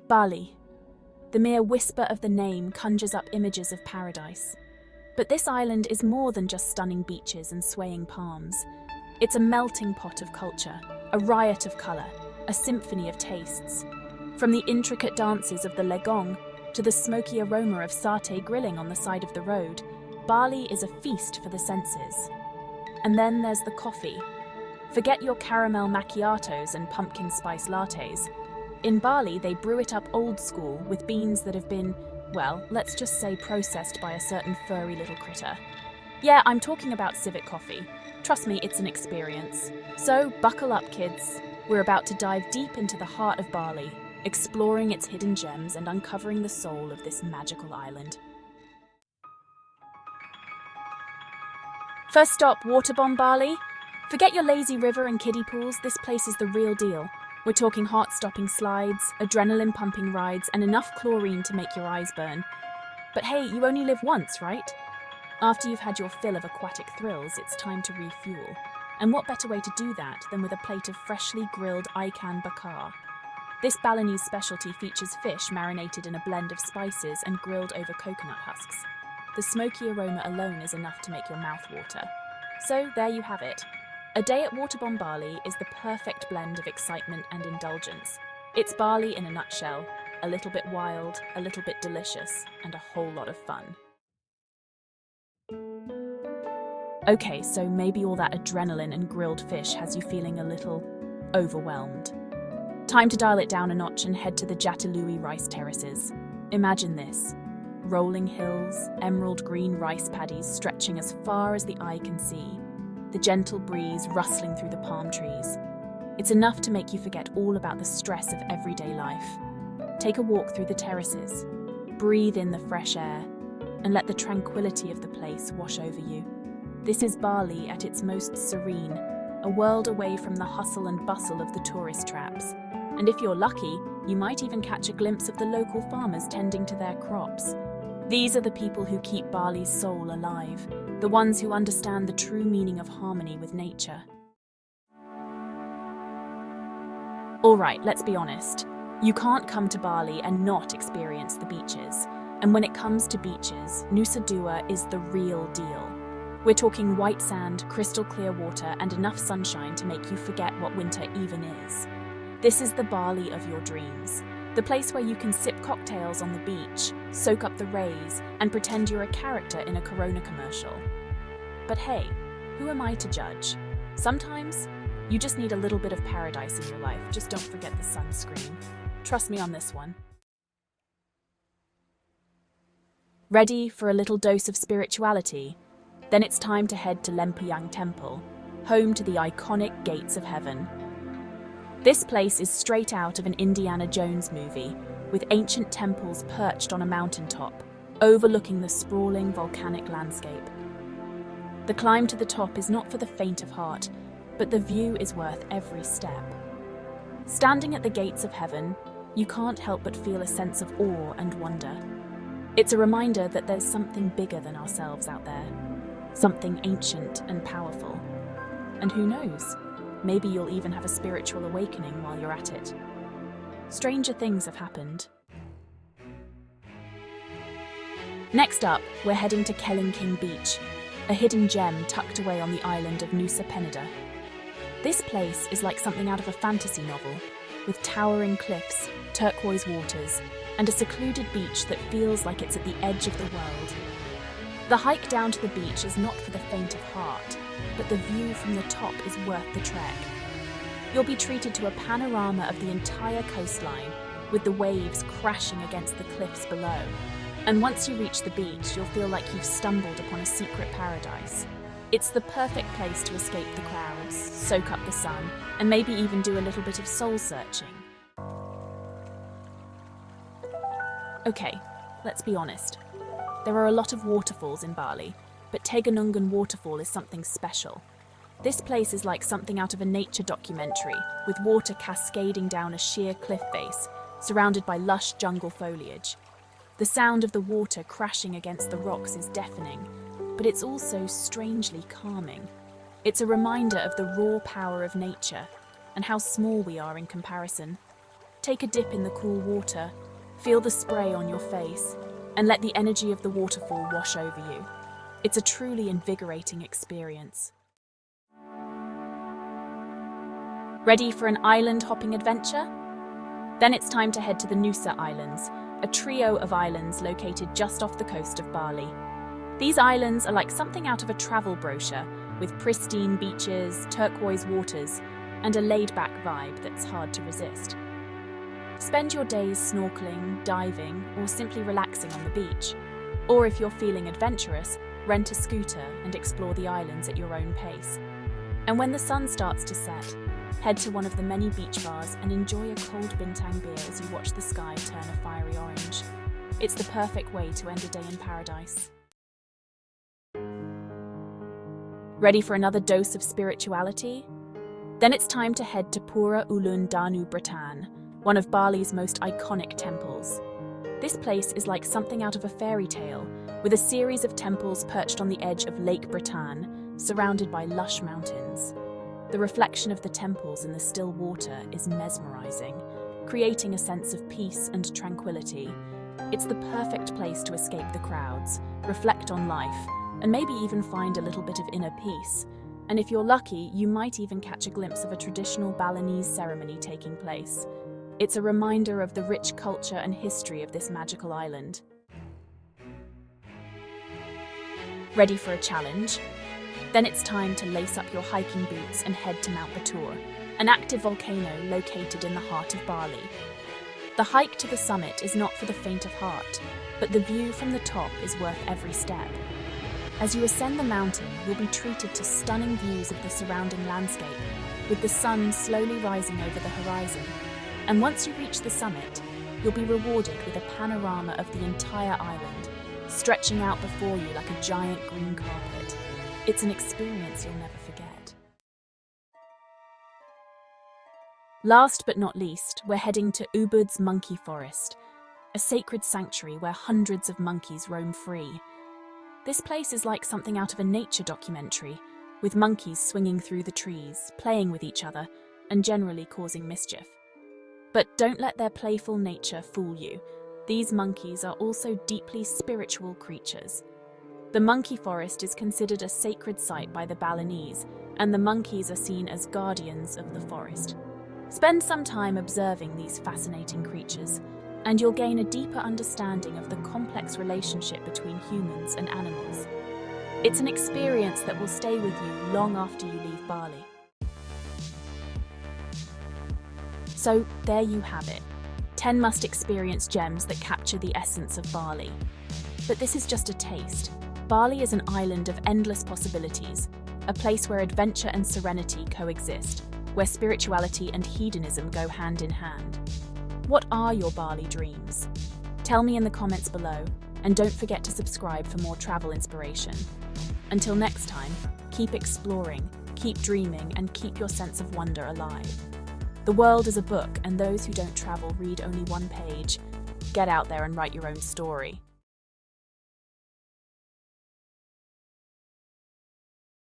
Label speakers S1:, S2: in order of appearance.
S1: Bali. The mere whisper of the name conjures up images of paradise. But this island is more than just stunning beaches and swaying palms. It's a melting pot of culture, a riot of colour, a symphony of tastes. From the intricate dances of the legong to the smoky aroma of satay grilling on the side of the road, Bali is a feast for the senses. And then there's the coffee. Forget your caramel macchiatos and pumpkin spice lattes. In Bali, they brew it up old school with beans that have been, well, let's just say processed by a certain furry little critter. Yeah, I'm talking about civet coffee. Trust me, it's an experience. So buckle up, kids. We're about to dive deep into the heart of Bali, exploring its hidden gems and uncovering the soul of this magical island. First stop, Waterbomb Bali. Forget your lazy river and kiddie pools, this place is the real deal. We're talking heart-stopping slides, adrenaline-pumping rides, and enough chlorine to make your eyes burn. But hey, you only live once, right? After you've had your fill of aquatic thrills, it's time to refuel. And what better way to do that than with a plate of freshly grilled ikan bakar? This Balinese specialty features fish marinated in a blend of spices and grilled over coconut husks. The smoky aroma alone is enough to make your mouth water. So there you have it. A day at Waterbomb Bali is the perfect blend of excitement and indulgence. It's Bali in a nutshell, a little bit wild, a little bit delicious, and a whole lot of fun. Okay, so maybe all that adrenaline and grilled fish has you feeling a little overwhelmed. Time to dial it down a notch and head to the Jatilui rice terraces. Imagine this. Rolling hills, emerald green rice paddies stretching as far as the eye can see. The gentle breeze rustling through the palm trees. It's enough to make you forget all about the stress of everyday life. Take a walk through the terraces, breathe in the fresh air, and let the tranquility of the place wash over you. This is Bali at its most serene, a world away from the hustle and bustle of the tourist traps. And if you're lucky, you might even catch a glimpse of the local farmers tending to their crops. These are the people who keep Bali's soul alive, the ones who understand the true meaning of harmony with nature. Alright, let's be honest. You can't come to Bali and not experience the beaches. And when it comes to beaches, Nusa Dua is the real deal. We're talking white sand, crystal clear water, and enough sunshine to make you forget what winter even is. This is the Bali of your dreams. The place where you can sip cocktails on the beach, soak up the rays, and pretend you're a character in a Corona commercial. But hey, who am I to judge? Sometimes, you just need a little bit of paradise in your life. Just don't forget the sunscreen. Trust me on this one. Ready for a little dose of spirituality? Then it's time to head to Lempuyang Temple, home to the iconic Gates of Heaven. This place is straight out of an Indiana Jones movie, with ancient temples perched on a mountaintop, overlooking the sprawling volcanic landscape. The climb to the top is not for the faint of heart, but the view is worth every step. Standing at the Gates of Heaven, you can't help but feel a sense of awe and wonder. It's a reminder that there's something bigger than ourselves out there, something ancient and powerful. And who knows? Maybe you'll even have a spiritual awakening while you're at it. Stranger things have happened. Next up, we're heading to Kelingking Beach, a hidden gem tucked away on the island of Nusa Penida. This place is like something out of a fantasy novel, with towering cliffs, turquoise waters, and a secluded beach that feels like it's at the edge of the world. The hike down to the beach is not for the faint of heart, but the view from the top is worth the trek. You'll be treated to a panorama of the entire coastline, with the waves crashing against the cliffs below. And once you reach the beach, you'll feel like you've stumbled upon a secret paradise. It's the perfect place to escape the crowds, soak up the sun, and maybe even do a little bit of soul-searching. Okay, let's be honest. There are a lot of waterfalls in Bali, but Teganungan Waterfall is something special. This place is like something out of a nature documentary, with water cascading down a sheer cliff face, surrounded by lush jungle foliage. The sound of the water crashing against the rocks is deafening, but it's also strangely calming. It's a reminder of the raw power of nature and how small we are in comparison. Take a dip in the cool water, feel the spray on your face, and let the energy of the waterfall wash over you. It's a truly invigorating experience. Ready for an island-hopping adventure? Then it's time to head to the Nusa Islands, a trio of islands located just off the coast of Bali. These islands are like something out of a travel brochure, with pristine beaches, turquoise waters, and a laid-back vibe that's hard to resist. Spend your days snorkeling, diving, or simply relaxing on the beach. Or if you're feeling adventurous, rent a scooter and explore the islands at your own pace. And when the sun starts to set, head to one of the many beach bars and enjoy a cold bintang beer as you watch the sky turn a fiery orange. It's the perfect way to end a day in paradise. Ready for another dose of spirituality? Then it's time to head to Pura Uluan Danau Beratan, one of Bali's most iconic temples. This place is like something out of a fairy tale, with a series of temples perched on the edge of Lake Beratan, surrounded by lush mountains. The reflection of the temples in the still water is mesmerizing, creating a sense of peace and tranquility. It's the perfect place to escape the crowds, reflect on life, and maybe even find a little bit of inner peace. And if you're lucky, you might even catch a glimpse of a traditional Balinese ceremony taking place. It's a reminder of the rich culture and history of this magical island. Ready for a challenge? Then it's time to lace up your hiking boots and head to Mount Batur, an active volcano located in the heart of Bali. The hike to the summit is not for the faint of heart, but the view from the top is worth every step. As you ascend the mountain, you'll be treated to stunning views of the surrounding landscape, with the sun slowly rising over the horizon. And once you reach the summit, you'll be rewarded with a panorama of the entire island, stretching out before you like a giant green carpet. It's an experience you'll never forget. Last but not least, we're heading to Ubud's Monkey Forest, a sacred sanctuary where hundreds of monkeys roam free. This place is like something out of a nature documentary, with monkeys swinging through the trees, playing with each other, and generally causing mischief. But don't let their playful nature fool you. These monkeys are also deeply spiritual creatures. The monkey forest is considered a sacred site by the Balinese, and the monkeys are seen as guardians of the forest. Spend some time observing these fascinating creatures, and you'll gain a deeper understanding of the complex relationship between humans and animals. It's an experience that will stay with you long after you leave Bali. So there you have it, 10 must-experience gems that capture the essence of Bali. But this is just a taste. Bali is an island of endless possibilities, a place where adventure and serenity coexist, where spirituality and hedonism go hand in hand. What are your Bali dreams? Tell me in the comments below, and don't forget to subscribe for more travel inspiration. Until next time, keep exploring, keep dreaming, and keep your sense of wonder alive. The world is a book, and those who don't travel read only one page. Get out there and write your own story.